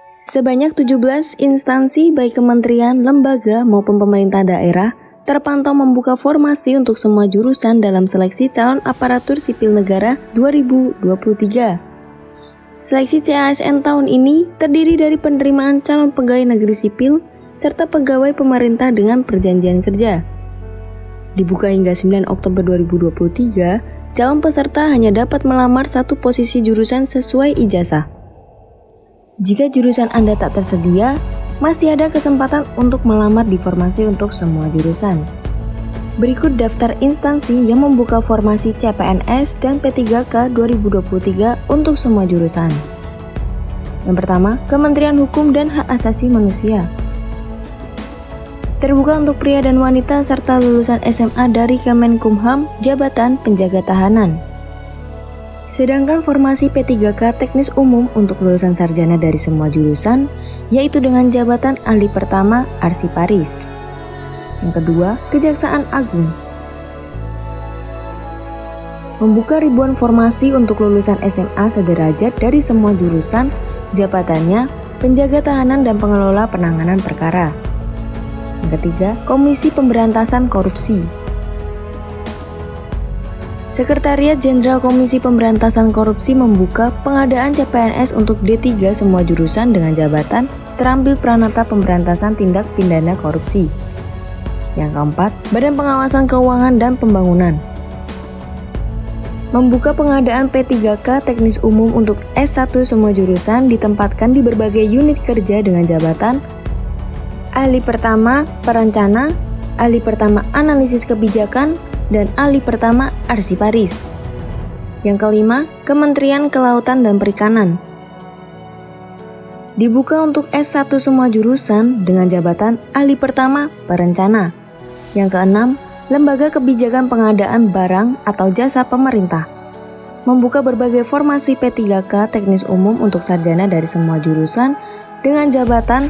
Sebanyak 17 instansi baik kementerian, lembaga maupun pemerintah daerah terpantau membuka formasi untuk semua jurusan dalam seleksi calon aparatur sipil negara 2023. Seleksi CASN tahun ini terdiri dari penerimaan calon pegawai negeri sipil serta pegawai pemerintah dengan perjanjian kerja. Dibuka hingga 9 Oktober 2023, calon peserta hanya dapat melamar satu posisi jurusan sesuai ijazah. Jika jurusan Anda tak tersedia, masih ada kesempatan untuk melamar di formasi untuk semua jurusan. Berikut daftar instansi yang membuka formasi CPNS dan P3K 2023 untuk semua jurusan. Yang pertama, Kementerian Hukum dan Hak Asasi Manusia. Terbuka untuk pria dan wanita serta lulusan SMA dari Kemenkumham, Jabatan Penjaga Tahanan. Sedangkan formasi P3K teknis umum untuk lulusan sarjana dari semua jurusan, yaitu dengan jabatan ahli pertama arsiparis. Yang kedua, Kejaksaan Agung. Membuka ribuan formasi untuk lulusan SMA sederajat dari semua jurusan, jabatannya penjaga tahanan dan pengelola penanganan perkara. Yang ketiga, Komisi Pemberantasan Korupsi. Sekretariat Jenderal Komisi Pemberantasan Korupsi membuka pengadaan CPNS untuk D3 semua jurusan dengan jabatan terambil Pranata Pemberantasan Tindak Pidana Korupsi. Yang keempat, Badan Pengawasan Keuangan dan Pembangunan. Membuka pengadaan P3K teknis umum untuk S1 semua jurusan ditempatkan di berbagai unit kerja dengan jabatan ahli pertama perencana, ahli pertama analisis kebijakan, dan ahli pertama arsiparis. Yang kelima, Kementerian Kelautan dan Perikanan. Dibuka untuk S1 semua jurusan dengan jabatan ahli pertama perencana. Yang keenam, Lembaga Kebijakan Pengadaan Barang atau Jasa Pemerintah. Membuka berbagai formasi P3K teknis umum untuk sarjana dari semua jurusan dengan jabatan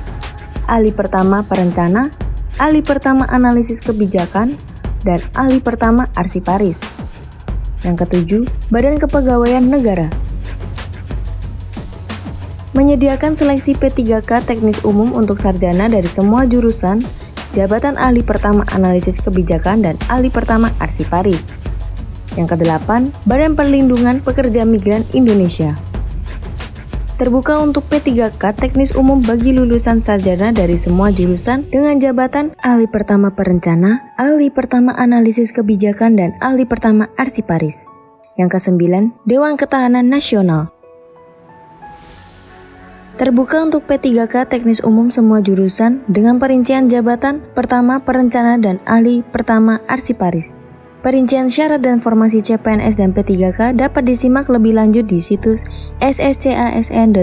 ahli pertama perencana, ahli pertama analisis kebijakan, dan ahli pertama arsiparis. Yang ketujuh, Badan Kepegawaian Negara. Menyediakan seleksi P3K teknis umum untuk sarjana dari semua jurusan, jabatan ahli pertama analisis kebijakan dan ahli pertama arsiparis. Yang kedelapan, Badan Perlindungan Pekerja Migran Indonesia. Terbuka untuk P3K teknis umum bagi lulusan sarjana dari semua jurusan dengan jabatan ahli pertama perencana, ahli pertama analisis kebijakan, dan ahli pertama arsiparis. Yang kesembilan, Dewan Ketahanan Nasional. Terbuka untuk P3K teknis umum semua jurusan dengan perincian jabatan pertama perencana dan ahli pertama arsiparis. Perincian syarat dan formasi CPNS dan P3K dapat disimak lebih lanjut di situs sscasn.bkn.go.id.